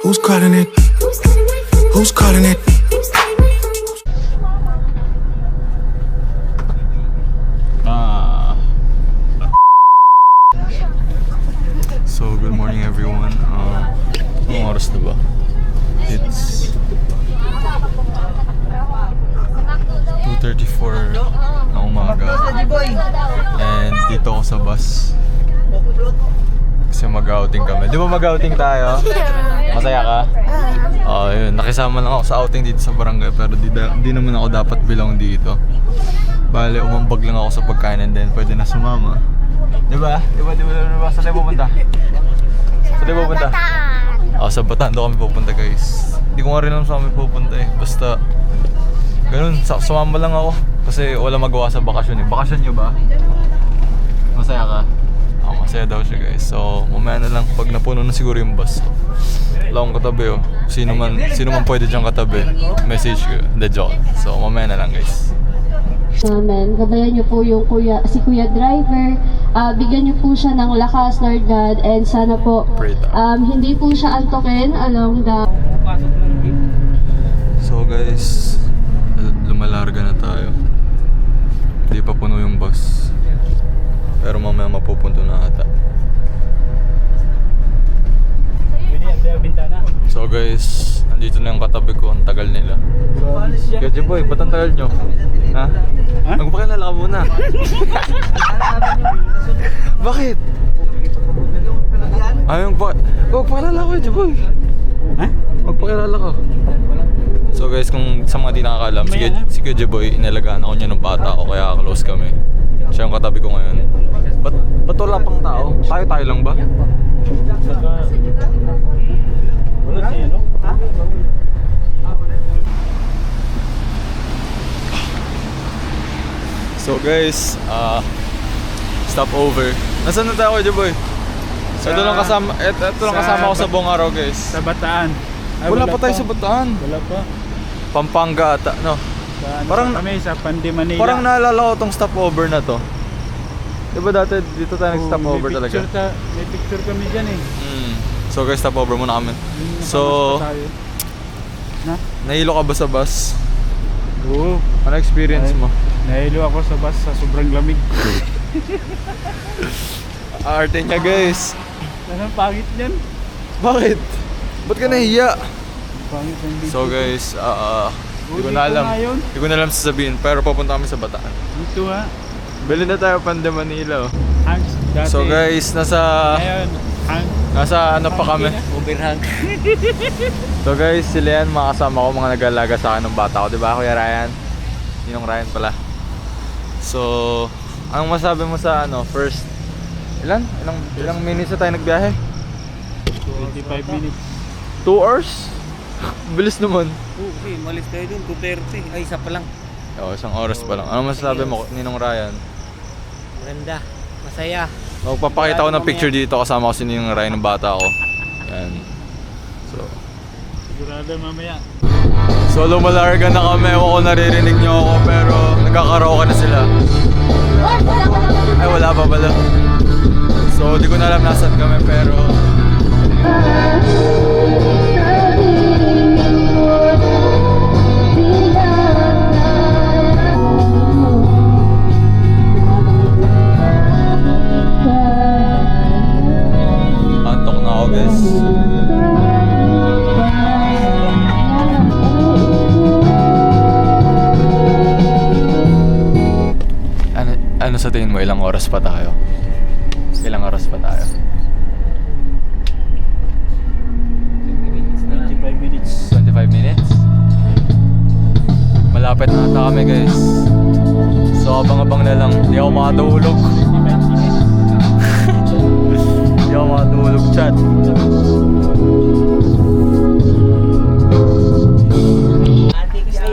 Who's calling it? Who's calling it? So good morning everyone. Anong oras na ba? It's 2:34 na umaga. And dito ako sa bus. Kasi mag-outing kami. Di ba mag-outing tayo? Masaya ka? Yun. Nakisama lang ako sa outing dito sa barangay. Pero di naman ako dapat bilang dito. Bale, umambag lang ako sa pagkain and then pwede na sumama. Diba? Saan tayo pupunta? Saan tayo pupunta? Sa Bataan daw kami pupunta guys. Hindi ko nga rin alam saan kami pupunta eh. Basta ganun, sumama lang ako. Kasi wala magawa sa bakasyon eh. Bakasyon nyo ba? Masaya ka? Masaya daw siya guys. So mamaya na lang pag napuno na siguro yung bus. Wala akong katabi oh. Sino man pwede diyang katabi, message ko. The joke. So mamaya na lang guys. Amen. Gabayan niyo po yung si Kuya Driver. Bigyan niyo po siya ng lakas, Lord God, and sana po hindi po siya antokin along the... So guys, lumalarga na tayo. Hindi pa puno yung bus. Pero mamaya mapupunto na ata. So guys, nandito na yung katabi ko. Ang tagal nila. Kaya Jiboy, ba't ang tagal nyo? Ha? Magpakilala ka muna. Bakit? Magpakilala ko Jiboy. Ha? Magpakilala ko. So guys, kung sa mga di nakakaalam, si Kuya Jiboy, inalagaan ako niya ng bata ako kaya close kami. Siya yung katabi ko ngayon. Ba't wala pang tao? Tayo lang ba? Wala siya, no? So guys, stop over. Nasaan na tayo, Jiboy? Ito lang kasama ko sa buong araw, guys. Sa Bataan. Wala pa tayo sa Bataan. Wala pa. Pampanga ata, no? Parang kami sa Pandi, Manila. Parang naalala ko tong stopover na to. Diba dati dito tayo nag-stopover talaga? May picture kami dyan eh. So guys, stopover muna kami. So, nahilo ka ba sa bus? Oo. Ano experience mo? Nahilo ako sa bus sa sobrang lamig. Arte niya guys. Anong pangit niyan? Bakit? Ba't ka nahiya? Pangit ng video. So guys, hindi ko na alam. Hindi ko na alam sasabihin, pero pupunta kami sa Bataan. Dito ha. Bili na tayo Pandi Manila. Dati. So guys, nasa ano pa kami? Overhang. So guys, sila yan, mga kasama ko, mga nag-alaga sa akin ng bata ko, diba Kuya Ryan? Yung Ryan pala. So, anong masabi mo sa first, ilang minutes na tayo nagbiyahe? 25 minutes. 2 hours? Bilis naman. Okay, malis tayo dun, 2:30. Ay, isa pa lang. Isang oras pa lang. Ano masasabi mo, Ninong Ryan? Maganda, masaya. Magpapakita ko ng picture dito kasama ko si Ninong Ryan ng bata ko. Yan. So, Sigurado mamaya. so lumalarga na kami. Ewan ko naririnig nyo ako pero nagkakaraoke na sila. Ay wala pa pala. So di ko na alam nasan kami pero antok na ako guys. Ano sa tingin mo, ilang oras pa tayo? Ilang oras pa tayo? 25 minutes. 25 minutes? Malapit na ata kami guys. So abang-abang na lang. Di ako makatulog. Di ako makatulog, chat.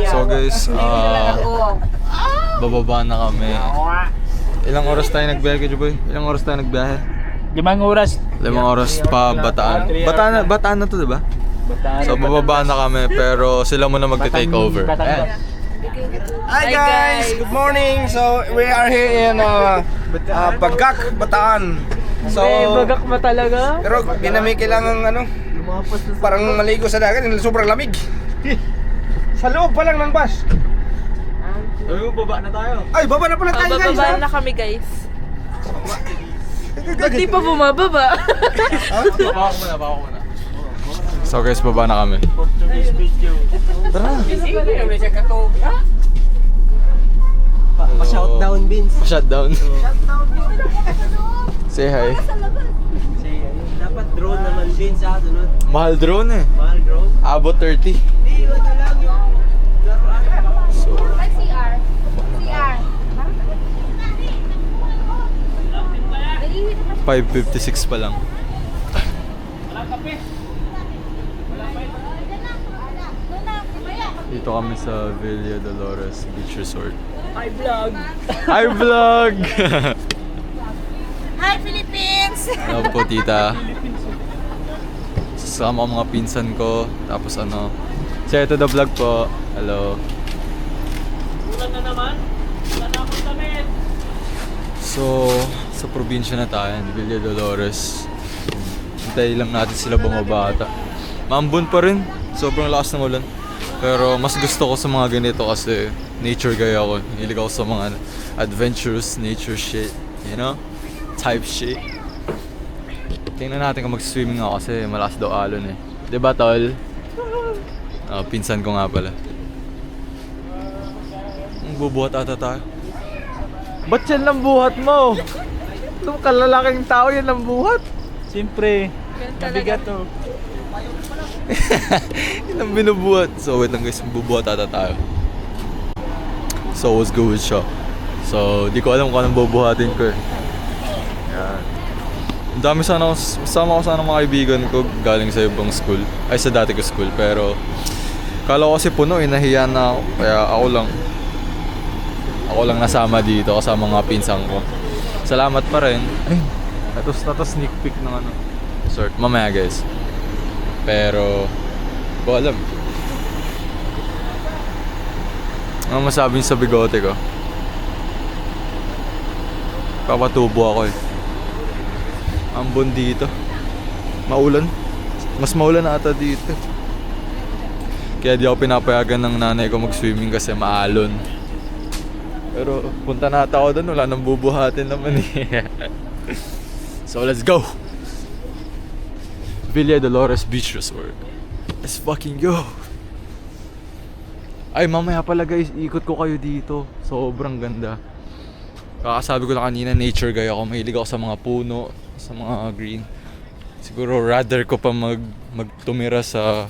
So guys, bababa na kami. Ilang oras tayo nagbiyahe, Juboy? Ilang oras tayo nagbiyahe? 5 oras. 5 oras pa Bataan. Bataan na to, diba? So bababa na kami pero sila muna magte-take over. Hi guys, good morning. So we are here in Bagak, Bataan. So Bagak ba talaga? pero di namin kailangan Parang maligo sa dagat, sobrang lamig. Sa loob pa lang ng bus. Sabi mo, baba na tayo. Ay, baba na pala tayo, guys. Bababa na kami, guys. Ba't di pa bumababa? Baba ko muna. So guys, baba na kami. Pa-shutdown, Vince. Shutdown. Say hi. Dapat drone naman, Vince, sunod. Mahal drone eh. Mahal drone. Abot 30. Hindi, wala lang yung... 5:56 pa lang. Dito kami sa Villa Dolores Beach Resort. Hi, vlog. Hi vlog! Hi, Philippines! Hello po tita. Sasama ko mga pinsan ko. Tapos ano, say to the vlog po. Hello. Ulan na naman. Wala na akong damit. So, sa probinsya na tayo, Villa Dolores. Hintay lang natin sila bumabata. Maambon pa rin. Sobrang lakas ng ulan. Pero mas gusto ko sa mga ganito kasi nature guy ako. Hilig ako sa mga adventurous nature shit. You know? Type shit. Tingnan natin kung mag-swimming ako kasi malakas daw alon eh. Diba tol? Pinsan ko nga pala. Bubuhat ata tayo. Ba't yan lang buhat mo? Itong kalalaking tao yan lang buhat. Siyempre, mabigat to. Yan ang binubuhat. So wait lang guys, bubuhat ata tayo. So what's good with siya? So di ko alam kung anong bubuhatin ko eh. Yan. Ang dami sana sama ko sana mga kaibigan ko galing sa ibang school. Ay sa dati ko school. Pero kala ko kasi puno eh, nahiya na ako. Kaya ako lang nasama dito kasama mga pinsang ko. Salamat pa rin. Ay, ito sneak peek ng ano. Sort, mamaya guys. Pero, ko alam. Ano masabi sa bigote ko? Papatubo ako eh. Ambon dito. Maulan. Mas maulan na ata dito. Kaya di ako pinapayagan ng nanay ko mag-swimming kasi maalon. Pero punta na ata ako doon, wala nang bubuhatin naman eh. So let's go! Villa Dolores Beach Resort. Let's fucking go! Ay mamaya pala guys, ikot ko kayo dito. Sobrang ganda. Kakasabi ko lang kanina, nature guy ako. Mahilig ako sa mga puno, sa mga green. Siguro rather ko pa magtumira sa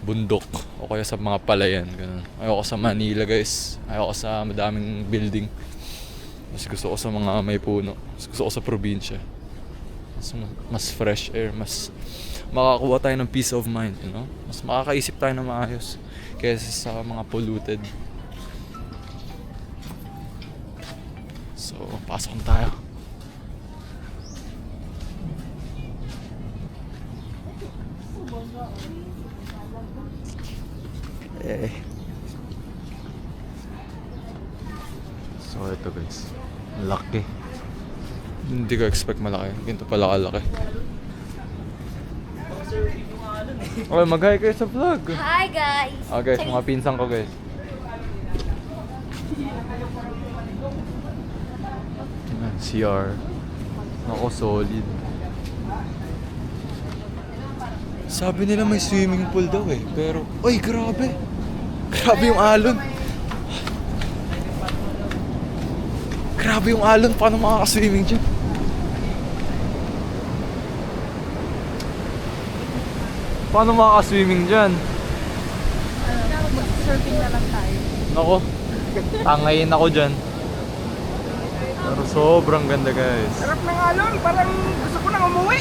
bundok o kaya sa mga palayan, ganun. Ayoko sa Manila guys, ayoko sa madaming building. Mas gusto ko sa mga may puno, mas gusto ko sa probinsya. Mas fresh air, mas makakuha tayo ng peace of mind, you know? Mas makakaisip tayo ng maayos kaysa sa mga polluted. So, pasok na tayo. So ito guys, laki. Hindi ko expect malaki. Ganito pala kalaki. Okay, mag-hi kayo sa vlog. Hi, guys! Okay guys, mga pinsang ko guys. Ayan, CR. Ako solid. Sabi nila may swimming pool daw eh. Pero, ay grabe. Grabe yung alon. Grabe yung alon. Paano makaka-swimming dyan? Paano makaka-swimming dyan? Mag-surfing na lang tayo. Nako, tangayin ako dyan. Pero sobrang ganda guys. Sarap ng alon, parang gusto ko nang umuwi.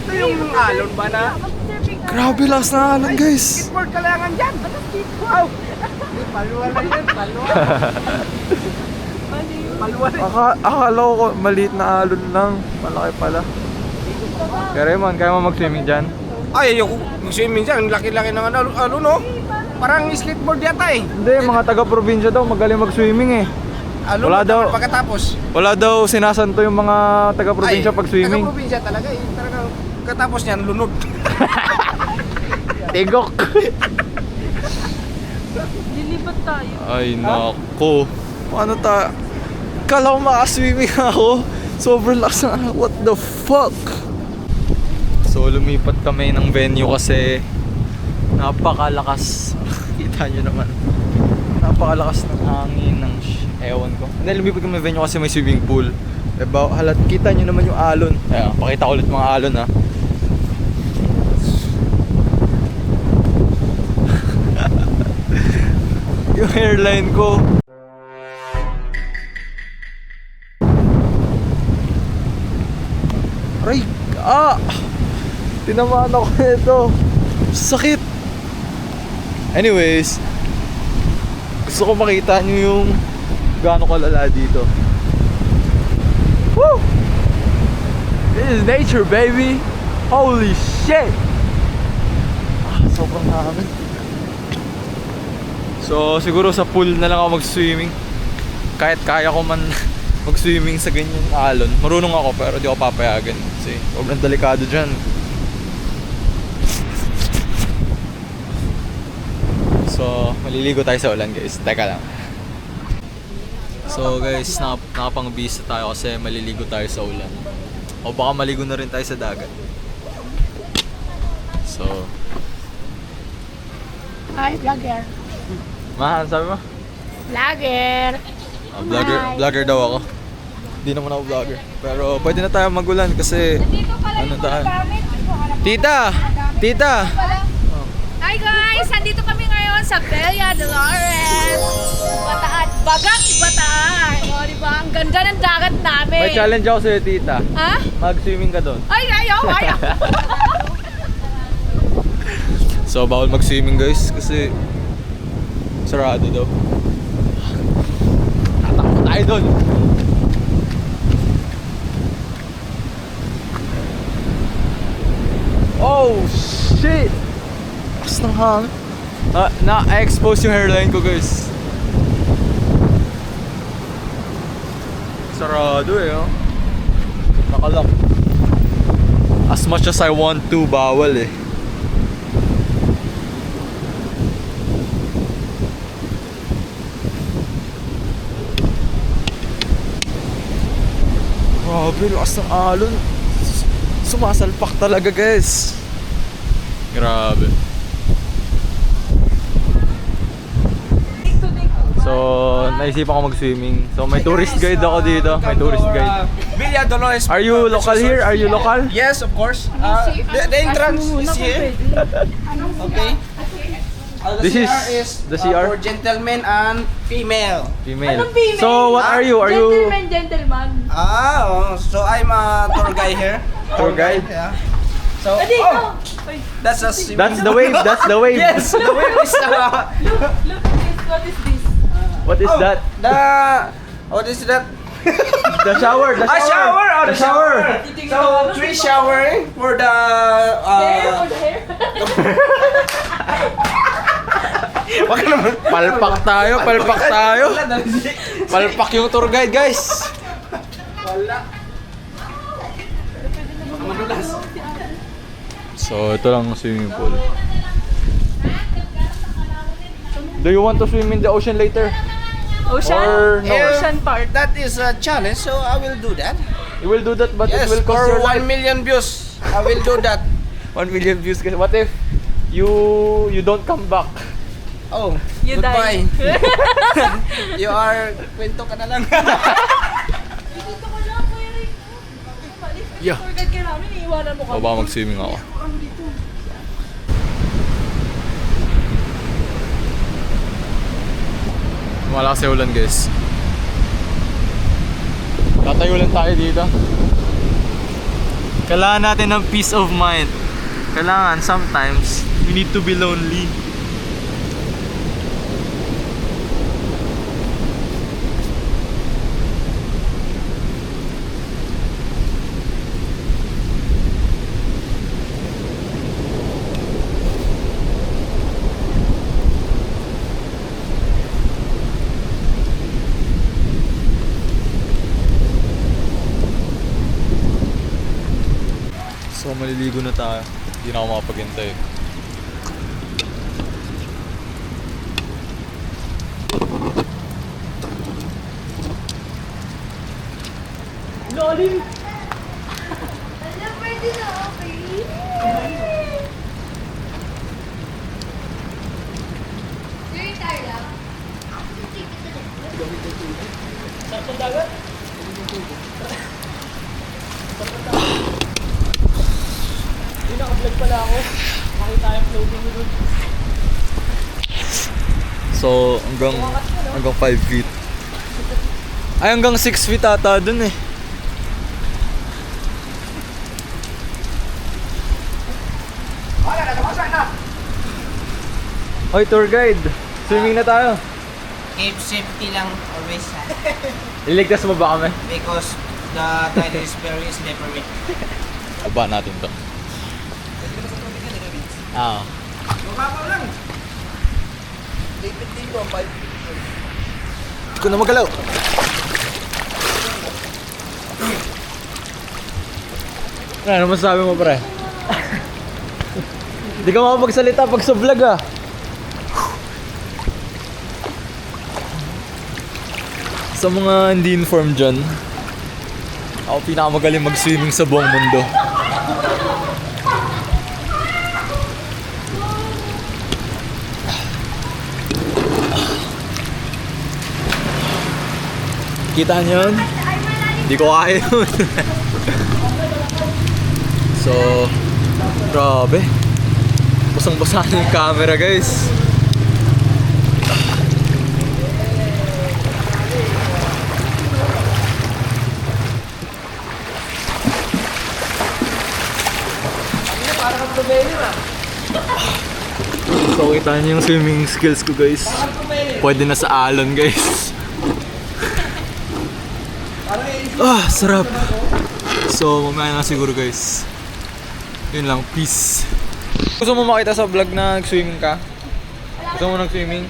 Ito yung alon ba na? Grabe lakas na alon guys. Skateboard kailangan dyan. Wow! Palwa lang yan, palwa. Palwa rin. Akala ko maliit na alon lang. Malaki pala. Kaya Raymond, kaya mo mag-swimming dyan? Ay, ayoko mag-swimming dyan. Ang laki-laki ng alon, no? Parang skateboard yata eh. Hindi, mga taga-probinsya daw magaling mag-swimming eh. Wala daw. Pagkatapos. Wala daw sinasanto yung mga taga-probinsya pag swimming. Taga-probinsya talaga eh. Talaga, pagkatapos niyan, lunod. Tigok. Lilipat tayo. Ay, nako. Ano ta? Kala ko makaswimming ako. Sobrang lakas na. What the fuck? So, lumipat kami ng venue kasi napakalakas. Kita nyo naman. Napakalakas ng hangin ng ewan ko. Hindi, lumipat kami ng venue kasi may swimming pool. Diba? Halat, kita nyo naman yung alon. Ayan, pakita ko ulit mga alon ha. Yung hairline ko. Aray! Ah! Tinamaan ako nito. Sakit! Anyways, gusto ko makita nyo yung gaano kalala dito. Woo! This is nature, baby! Holy shit! Sobrang hangin. So, siguro sa pool na lang ako mag-swimming. Kahit kaya ko man mag-swimming sa ganyan alon. Marunong ako pero di ako papayagan. Kasi sobrang delikado dyan. So, maliligo tayo sa ulan guys. Teka lang. So guys, nakapang-bis tayo kasi maliligo tayo sa ulan. O baka maligo na rin tayo sa dagat. So, Hi, vlogger. Mahan, sabi mo? Vlogger. Vlogger daw ako. Hindi naman ako vlogger. Pero pwede na tayo magulan kasi ano tayo? Tita! Tita! Hi guys! Nandito kami ngayon sa Bella Dolores. Bataan. Bagak, Bataan. O, diba? Ang ganda ng dagat namin. May challenge ako sa'yo, tita. Ha? Mag-swimming ka doon. Ay, ayaw. So, bawal mag-swimming guys kasi sarado daw. Tatakbo tayo doon. Oh, shit! Lakas ng hangin. Na-expose yung hairline ko guys. Sarado eh, oh. Nakalock. As much as I want to, bawal eh. Grabe, lakas ng alon. Sumasalpak talaga guys. Grabe. So, naisipan ko mag-swimming. So, may tourist guide ako dito. May tourist guide. Villa Dolores. Are you local here? Are you local? Yes, of course. The entrance is here. Okay. This is the CR? For gentlemen and female. Female. So, what are you? Are you Gentleman. So I'm a tour guide here. tour guide? Yeah. So, that's a swimming. That's the wave. That's the wave. Yes, the wave is Look, what is this? What is that? What is that? The shower. The shower. A shower. The shower. So, 3 showering for the Hair or the hair? Wag ka naman. Palpak tayo. Palpak tayo. Palpak yung tour guide, guys. Wala. Baka madulas. So, ito lang ang swimming pool. Do you want to swim in the ocean later? Ocean? Or no? Ocean part. That is a challenge, so I will do that. You will do that, but Yes, it will cost your for life. 1 million views, I will do that. 1 million views. Kasi what if you don't come back? Oh, You goodbye. die. You are, kwento ka na lang. Dito ko lang, Kuya Rick. Yeah. Tour guide ka namin, iiwanan mo O kami. baka mag-swimming ako. Malakas yung ulan guys. Tatayo lang tayo dito. Kailangan natin ng peace of mind. Kailangan sometimes we need to be lonely. So maliligo na tayo. Hindi na ako makapaghintay. Lolim! Sakong dagat? Hindi naka-vlog pala ako. Makita yung floating mo doon. So hanggang 5 feet. Ay hanggang 6 feet ata dun eh. Hoy tour guide, swimming na tayo. Keep safety lang always. Iligtas mo ba kami? Because the tide is very slippery. Aba natin to. Ah. Mababaw lang. David dito ang 5 Kung na magalaw. Ano masasabi mo pre? Hindi ka makapagsalita pag sa vlog ah. Sa mga hindi informed dyan, ako pinakamagaling mag-swimming sa buong mundo. Kita nyo yun? Hindi ko kaya yun. So, grabe. Basang-basa na yung camera guys. So kita niyo yung swimming skills ko guys. Pwede na sa alon guys. Ah, sarap. So mamaya na siguro guys. Yun lang, peace. Gusto mo makita sa vlog na nag-swimming ka? Gusto mo nag-swimming?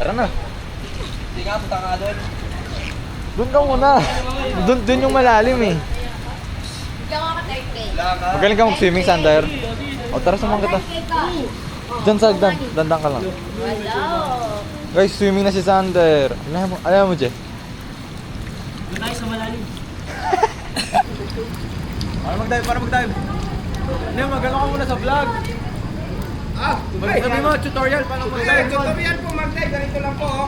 Tara na. Hindi nga, punta ka doon. Doon ka muna. Doon yung malalim eh. Magaling ka mag-swimming, Sander. O tara samahan kita. Diyan sa hagdan. Dandang ka lang. Guys, swimming na si Sander. Alam mo, Je? Doon tayo sa malalim. Para mag-dive. Ano, magano ka muna sa vlog. Sabi mo, tutorial paano mag-dive. Tutorial po mag-dive, ganito lang po.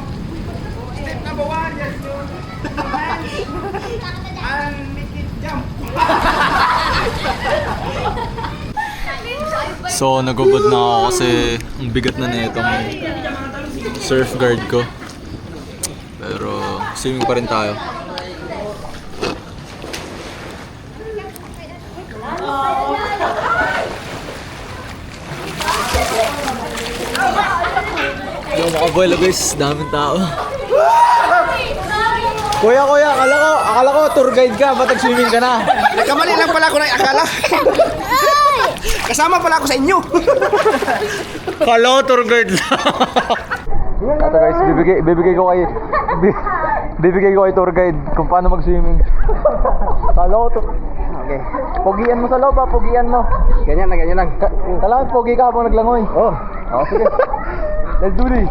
Step number 1, yes yun. Unlimited jump. So, nagubod na ako kasi ang bigat na itong surf guard ko. Pero, swimming pa rin tayo. Yung makabuelo guys, daming tao. Kuya, akala ko tour guide ka, ba't nag-swimming ka na? Nagkamali lang pala ako ng akala. Kasama pala ako sa inyo. Akala ko tour guide lang. Ito guys, bibigay ko kay tour guide kung paano mag-swimming. Akala ko to. Okay. Pogian mo sa loob pogian mo. Ganyan lang. Kailangan pogi ka habang naglangoy. Oh. Sige. Let's do this.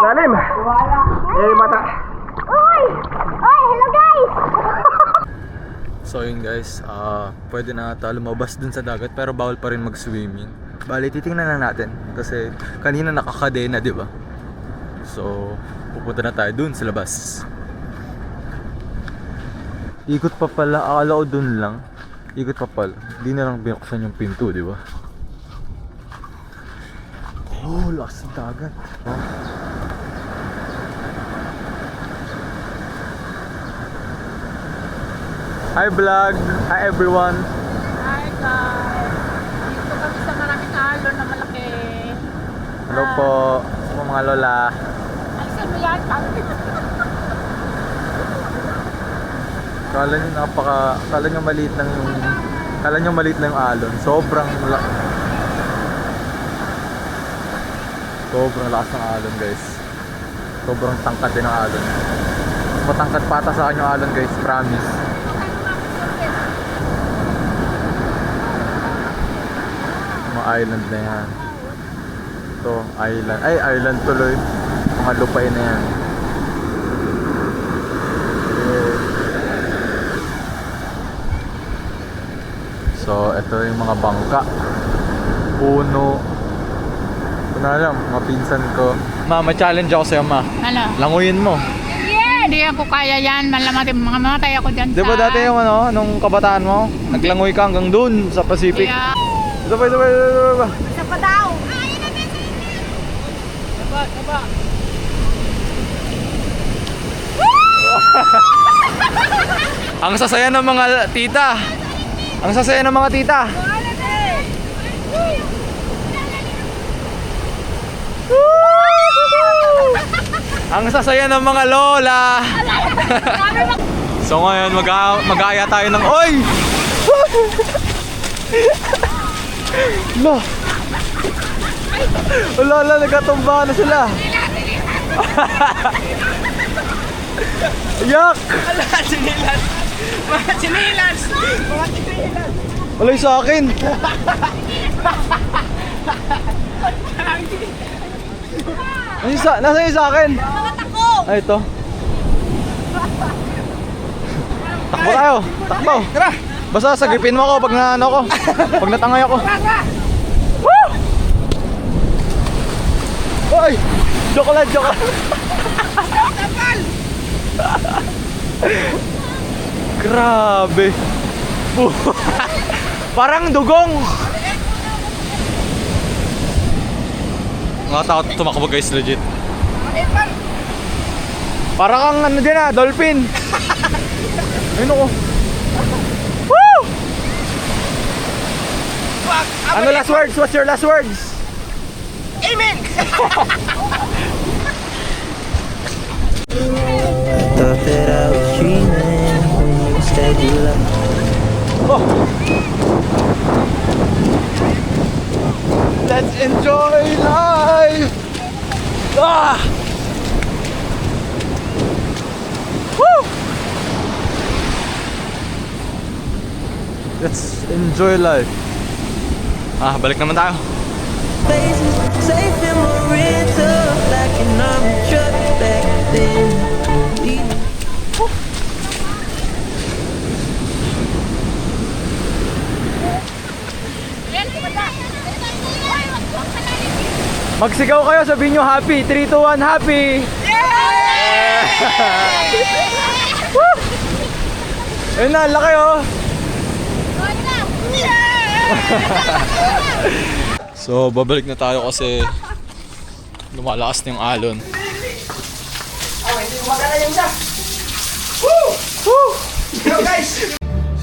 Lalim. Mata. Hello guys! So yun guys, pwede na ata lumabas dun sa dagat pero bawal pa rin mag-swimming. Bali, titingnan na natin kasi kanina nakakadena, di ba? So, pupunta na tayo dun sa labas. Ikot pa pala, akala ko dun lang. Ikot pa pala. Di na lang binuksan yung pinto, di ba? Oh, lakas ng dagat. Hi vlog! Hi everyone! Hi guys! Dito kami sa maraming alon na malaki. Hello po sa mga lola. Alisan mo yan, Kala nyo maliit lang yung alon. Sobrang Sobrang lakas ng alon guys. Sobrang tangkad din ng alon. Matangkad pata sa akin yung alon guys, promise. Mga island na yan. Ito, island. Ay, island tuloy. Mga lupay na yan. So, ito yung mga bangka. Puno. Ito na lang, mga pinsan ko. Ma, may challenge ako sa'yo, ma. Ano? Languyin mo. Hindi ako kaya yan. Mga matay ako dyan Di ba dati yung ano, nung kabataan mo? Naglangoy ka hanggang dun sa Pacific. Yeah. Sabay. Isa pa daw. Ang sasaya ng mga tita. Ang sasaya ng mga tita. Ang sasaya ng mga lola. So ngayon mag-aaya tayo ng oy. Lola, nagkatumba na sila. Yak! Mga sinilas! Walay sa akin. Nasaan yung sa akin? Ay, ito. Takbo tayo. Takbo. Basta sagipin mo ako pag naano ko. Pag natangay ako. Woo! Hoy! Joke lang. Grabe. Parang dugong. Nakatakot tumakbo guys, legit. Parang kang ano din dolphin. Ayun ako. Woo! Ano last words? What's your last words? Amen! Thought that I was dreaming when you said you loved me. Oh. Let's enjoy life! Ah! Woo! Let's enjoy life. Balik naman tayo. Faces, safe memories of like an army truck back then. Magsigaw kayo, sabihin nyo happy. 3, 2, 1, happy! Yeah! Woo! Ayun na, laki oh! So, babalik na tayo kasi lumalakas na yung alon.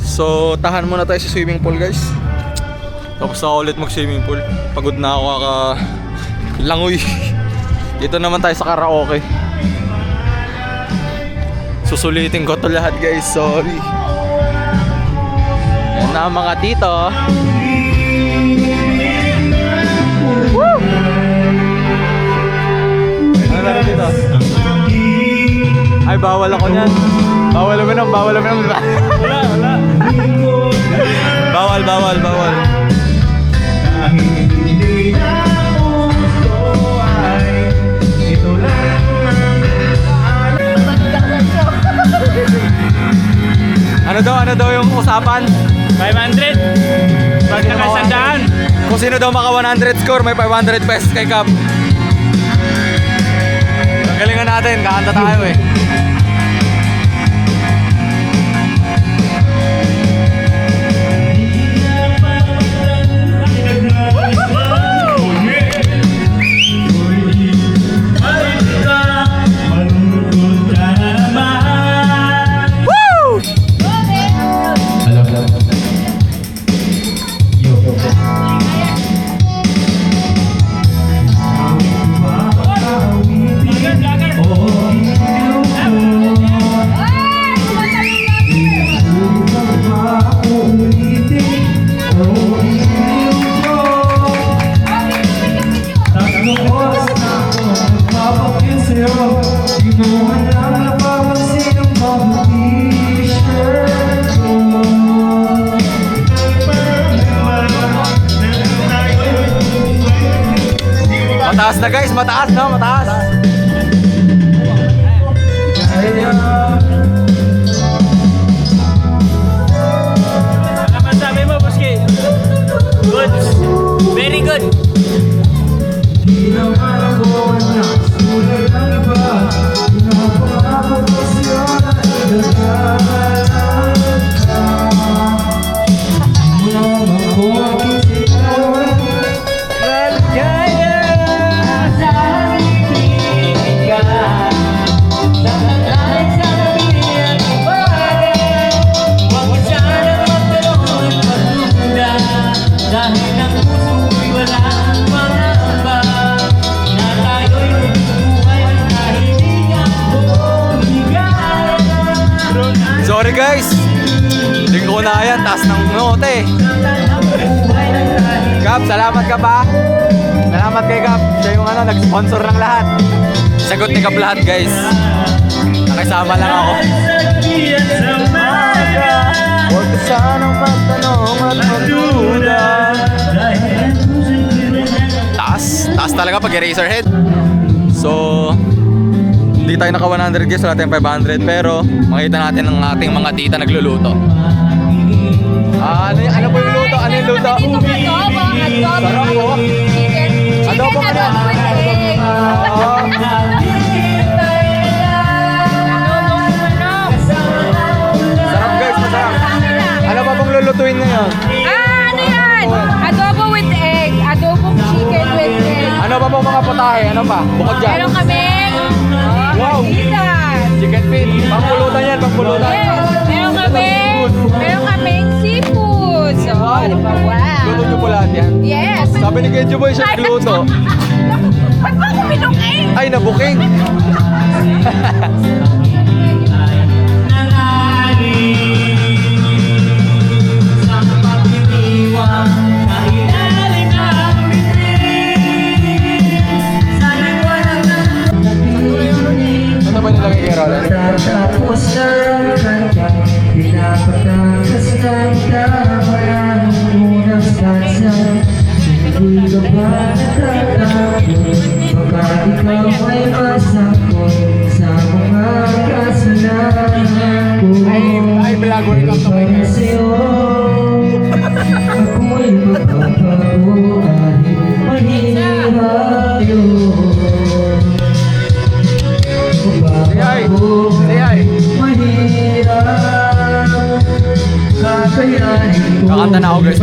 So, tahan muna tayo sa swimming pool guys. Tapos ako ulit mag-swimming pool. Pagod na ako langoy. Dito naman tayo sa karaoke. Susulitin ko to lahat guys, sorry. Yan na mga tito. Woo! Ano meron dito? Ay, bawal ako niyan. Bawal naman. Wala. Bawal. Ano daw yung usapan? 500! Pag nakasandaan! Kung sino daw maka 100 score, may 500 pesos kay Cap. Galingan natin, kakanta tayo eh. Mataas na guys, mataas no, mataas. Ano masabi mo, Buski? Good. Very good. Sorry guys. Hindi ko na yan, taas ng note. Gab, salamat ka pa. Salamat kay Gab. Siya yung nag-sponsor ng lahat. Sagot ni Gab lahat guys. Nakisama lang ako. Huwag ka sanang magtanong at magduda. Taas talaga pag eraserhead. So, hindi tayo naka 100 guys, wala tayong 500. Pero, makita natin ang ating mga tita nagluluto. Ano po yung luto? Ano yung luto? Dito adobo. Sarap po. Chicken. Adobo ka na. Adobo with egg. Sarap guys, masarap. Ano pa pong lulutuin ngayon? Ano yan? Adobo with egg. Adobo chicken with egg. Ano pa pong mga putahe? Ano pa? Bukod dyan. Meron kaming Wow. pizza. Chicken feet. Pangpulutan yan, pangpulutan. Yes. Meron kaming seafood. So, di ba? Wow. Luto nyo po lahat yan? Yes. Sabi ni Kenjo Boy, siya nagluto. Ba't ba ako binuking? Ay, nabuking. Ano ba nilagay kay Roland? Tapos na kanya, pinapatakas ng tama ng unang stanza. Hindi ka ba natatakot? Baka ikaw ay masakot sa mga kasalanan ko. Ay, vlogger ka to Para sa'yo, ako'y magpapago kahit mahirap yun. Say hi. Kakanta na ako guys.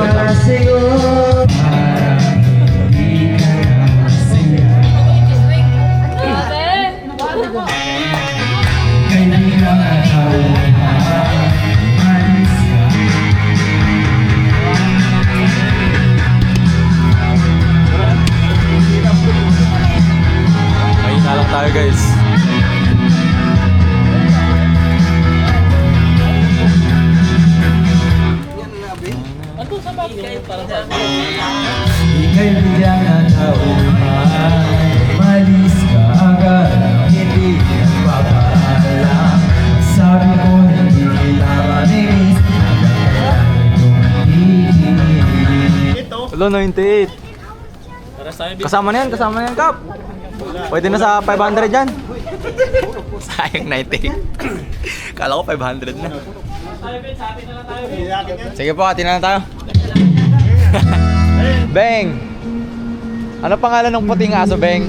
Mahina lang tayo guys. Ika'y bigyan na tauhan, malis ka agad, hindi nagpapaalam. Sabi ko hindi kita manilis, Hello, 98. Kasama na yan, Kap. Pwede na sa 500 yan. Sayang 98. Kala ko 500 na. Sige po, atin na tayo. Beng! Ano pangalan ng puting aso, Beng?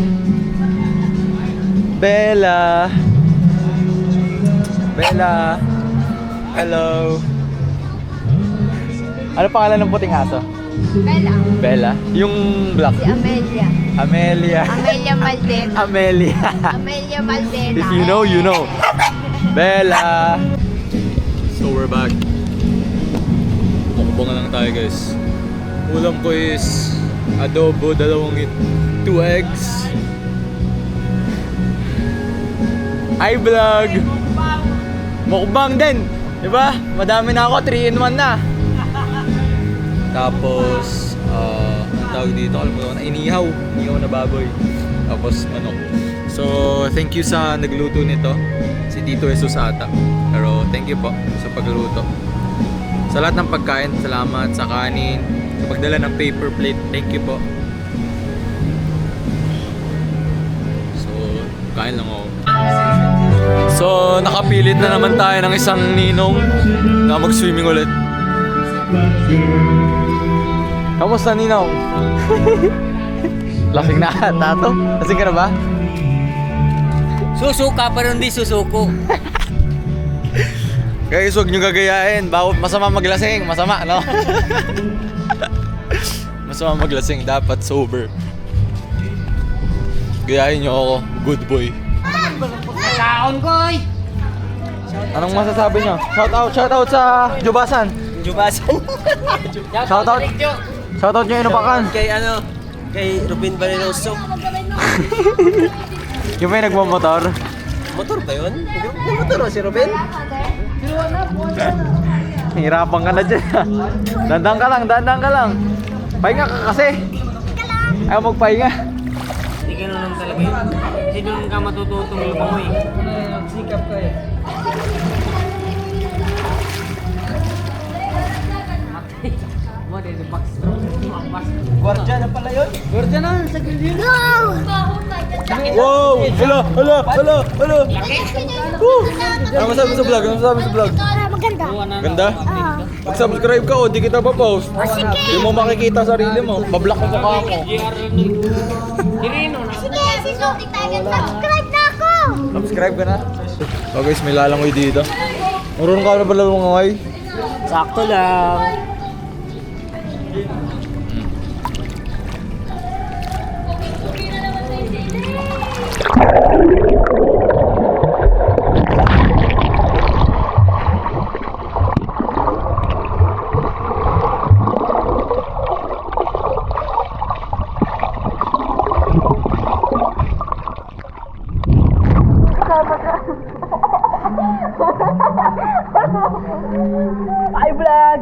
Bella. Bella. Hello. Ano pangalan ng puting aso? Bella. Bella? Yung black? Si Amelia. Amelia. Amelia Maldena. Amelia. Amelia Maldena. If you know, you know. Bella. So we're back. Mukbang lang tayo guys. Ulam ko is adobo, 2 eggs. I vlog. Mukbang din. Diba? Madami na ako, 3-in-1 na. Tapos, ang tawag dito, alam mo na, inihaw na baboy. Tapos, manok. So, thank you sa nagluto nito. Si Tito Jesus ata. Pero, thank you po sa pagluto. Sa lahat ng pagkain, salamat sa kanin, sa pagdala ng paper plate. Thank you po. Kain lang ako. So, nakapilit na naman tayo ng isang ninong na mag-swimming ulit. Kamusta, ninong? Lasing na ata to. Lasing ka na ba? Susuka pero hindi susuko. Guys, huwag nyo gagayain. Bawat masama maglasing. Masama, no? Masama maglasing. Dapat sober. Gayahin nyo ako. Good boy. Kaon ko eh. Anong masasabi nyo? Shoutout sa Jubasan. Jubasan. Shoutout nyo Inupakan. Kay Ruben Valeroso. Yung may nagmamotor. Motor ba yun? May motor ba si Ruben? Hirapan ka na dyan. Dandang ka lang. Pahinga ka kasi. Ayaw magpahinga. Hindi ka naman talaga yun. Kasi doon ka matututong lubang mo eh. Magsikap ka eh. Gwardiya na pala yun? Gwardiya na, sa gilid. Wow! Hala! Ano masabi sa vlog? Ganda? Mag-subscribe ka o di kita pa-post. Di mo makikita sarili mo. Bablock mo mukha mo. Subscribe na ako! Subscribe ka na? So guys, may lalangoy dito. Marunong ka na ba lalangoy? Sakto lang. Hi vlog!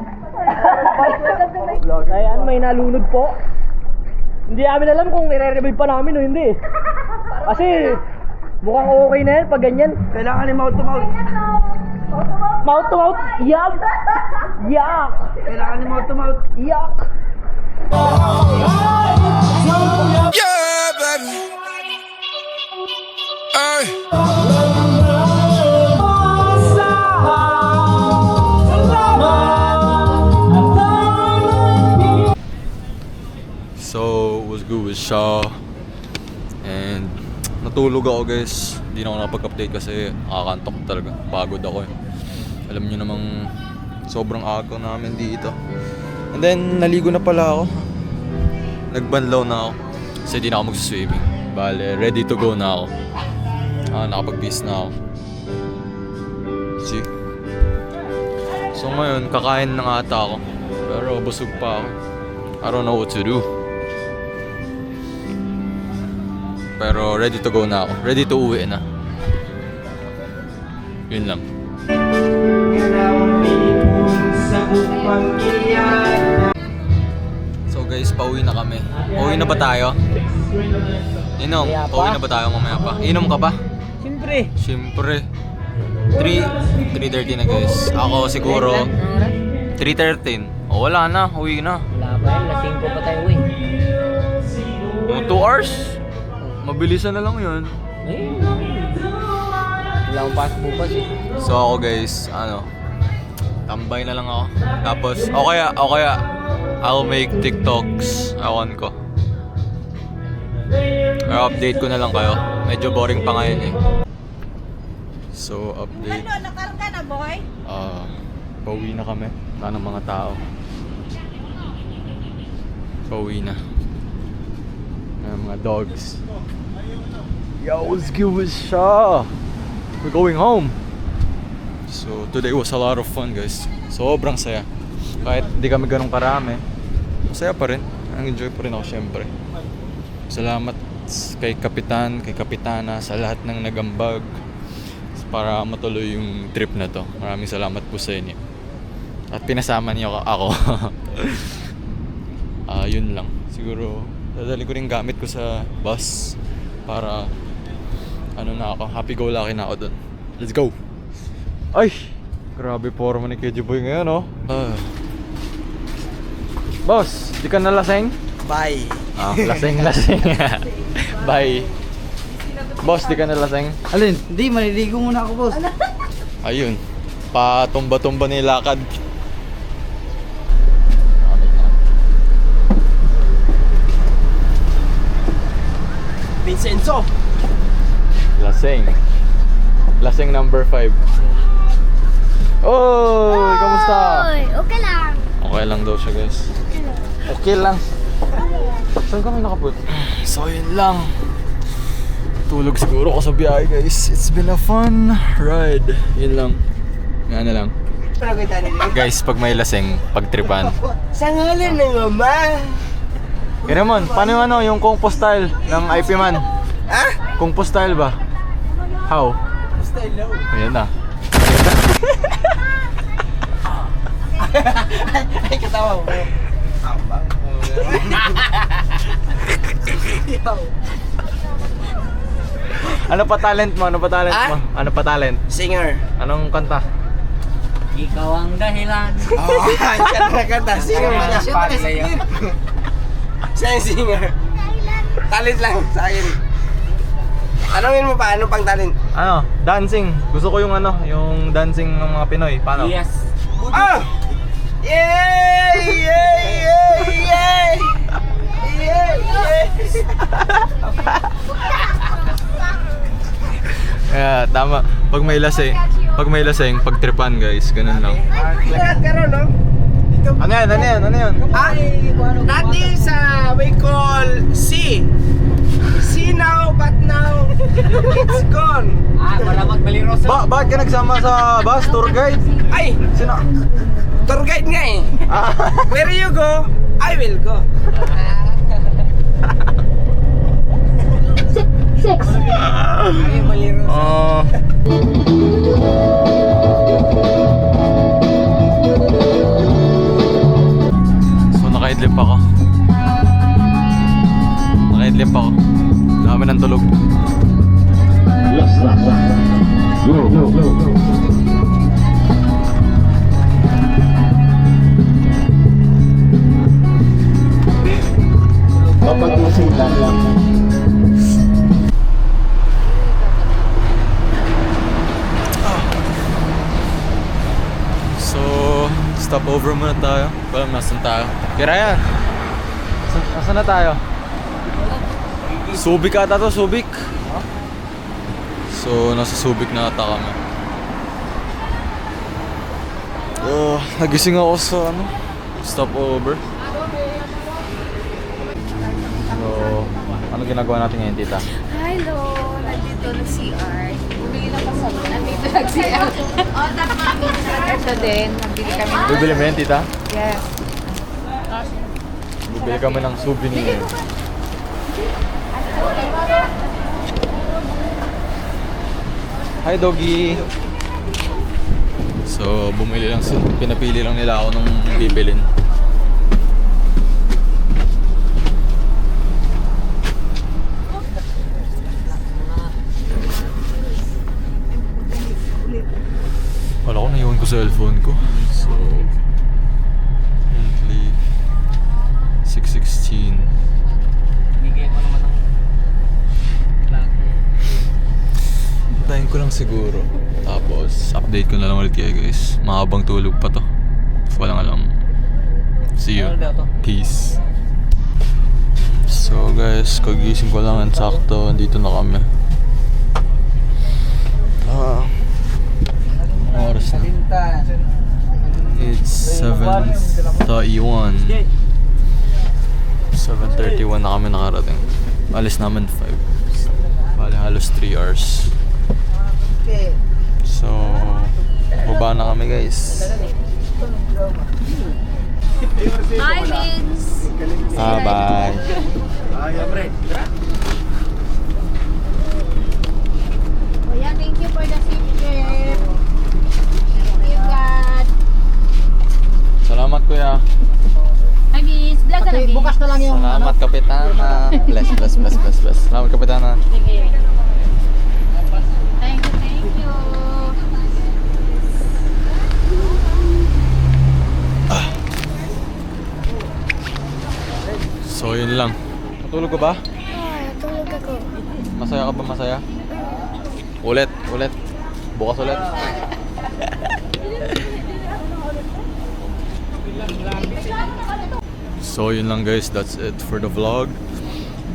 Ayan, may nalunod po. Hindi namin alam kung i-revive pa namin o hindi. Kasi mukhang okay na yan pag ganyan. Kailangan ni mouth to mouth. Mouth to mouth? Yup! Yak! Kailangan ni mouth to mouth. Yak! Yeah, baby. Hey. So, was good with Shaw. And natulog ako guys. Hindi na ako nakapag-update kasi nakakantok talaga. Pagod ako eh. Alam nyo namang sobrang aga namin dito. And then, naligo na pala ako. Nagbanlaw na ako. Kasi di na ako magsiswimming. Bale, ready to go na ako. Nakapag-peace na ako. See? So ngayon, kakain na nga ata ako. Pero busog pa ako. I don't know what to do. Pero ready to go na ako. Ready to uwi na. Yun lang. So guys, pauwi na kami. Pauwi na ba tayo? Inom, pauwi na ba tayo mamaya pa? Inom ka pa? Siyempre. 3:30 na guys. Ako siguro 3:13. O wala na, uwi na. Wala pa yan, lasing ko pa tayo eh. 2 hours? Mabilisan na lang yun. Wala akong pasok bukas eh. So ako guys, tambay na lang ako. Tapos, o kaya, I'll make TikToks. Awan ko. Update ko na lang kayo. Medyo boring pa ngayon eh. So, update. Nakarga na, boy? Pauwi na kami. Wala ng mga tao. Pauwi na. Mga dogs. Yo, what's good with Shaw? We're going home. So, today was a lot of fun, guys. Sobrang saya. Kahit hindi kami ganun karami, masaya pa rin. Enjoy pa rin ako, syempre. Salamat kay Kapitan, kay Kapitana, sa lahat ng nagambag para matuloy yung trip na to. Maraming salamat po sa inyo. At pinasama niyo ako. Yun lang. Siguro, dadali ko rin gamit ko sa bus para na ako, happy-go-lucky na ako dun. Let's go! Ay! Grabe forma ni KJ Boy ngayon, oh. Boss, di ka nalasing? Bye! Lasing. Bye! Boss, di ka nalasing? Alin? Hindi, maliligo muna ako, boss. Ayun. Patumba-tumba ni lakad. Vincenzo! Lasing. Lasing number 5. Oh, kamusta? Okay lang. Okay lang daw siya, guys. Okay lang. Saan kami nakapunta? So, yun lang. Tulog siguro ako sa biyahe, guys. It's been a fun ride. Yun lang. Yan na lang. Guys, pag may lasing, pagtripan. Sa ngalan ng ama. Kiramon, paano yung ano, yung Kung Po style ng IP man? Ah? Kung Po style ba? How? Style daw. Ayan na. Ay, katawa mo. Ano pa talent mo? Ano pa talent mo? Ano pa talent? Singer. Anong kanta? Ikaw ang dahilan. Oo, siya na kanta. Singer ba niya? Siya yung singer. Talent lang sa akin. Tanungin mo pa, ano pang talent? Ano? Dancing. Gusto ko yung ano, yung dancing ng mga Pinoy. Paano? Yes. Ah! Yay! Yay! Yay! Yay! Yay! Yeah, tama. Pag may lasing, pagtripan, guys. Ganun lang. Lahat ka ron, no? Ano yan? Ano yan? Ano yan? Ah, dati sa we call C. C now, but now it's gone. Ah, wala magbaliroso. Bakit ka nagsama sa bus? Tour guide? Ay, Sino? tour guide nga eh. Ah. Where you go, I will go. 6. Ay, baliroso. Oh. So nakaidlip ako. Nakaidlip ako. Dami ng tulog. So, stop over muna tayo. Walang nasan tayo. Kirayan! Nasaan na tayo? Subic ata to, Subic. So, nasa Subic na ata kami. Nagising ako sa ano, stop over. So, ano ginagawa natin ngayon, tita? Hello, nandito ng CR. Bumili na pasok. Nandito nag-CR. Ito din, nabili kami. Bibili mo yan, tita? Yes. Bibili kami ng souvenir. Hi, doggy! So, bumili lang sila. Pinapili lang nila ako nung bibilin. Wala ko, naiwan ko sa cellphone ko. So, monthly 616. Bigay mo naman ng Tayin ko lang siguro. Tapos, update ko na lang ulit kayo, guys. Mahabang tulog pa to. Walang alam. See you. Peace. So, guys, kagising ko lang. Sakto, dito na kami. Oras na. It's 7:31. 7:31 na kami nakarating. Alis namin 5. Bali halos 3 hours. So, baba na kami, guys. Hi, Vince! Bye. Kuya, thank you for the safe trip. Thank you, God. Salamat, kuya. Hi, Vince. Vlog ka na, Vince. bukas na lang yung Salamat, Kapitana. Bless. Salamat, Kapitana. Sige. Thank you. So, yun lang. Natulog ka ba? Tulog ako. Masaya ka ba? Masaya? Ulit. Bukas ulit. So yun lang guys, that's it for the vlog.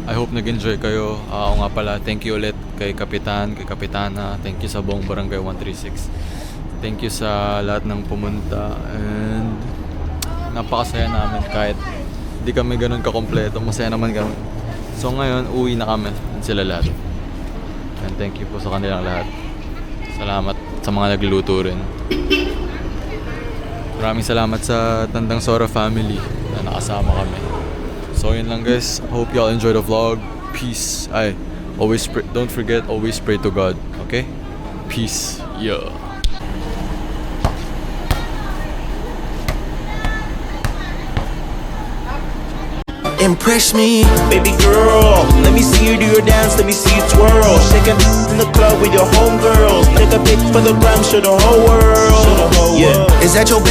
I hope nag-enjoy kayo. Ako nga pala, thank you ulit kay Kapitan, kay Kapitana. Thank you sa buong Barangay 136. Thank you sa lahat ng pumunta. And napakasaya namin kahit di kami ganun kakompleto. Masaya naman kami. So ngayon, uwi na kami. And sila lahat. And thank you po sa kanilang lahat. Salamat sa mga nagluluto rin. Maraming salamat sa Tandang Sora family na nakasama kami. So yun lang guys. Hope y'all enjoy the vlog. Peace. Always pray, don't forget, always pray to God. Okay? Peace. Yeah. Impress me, baby girl. Let me see you do your dance, let me see you twirl. Shake it in the club with your homegirls. Take a pic for the gram, show the whole world. Yeah, is that your best?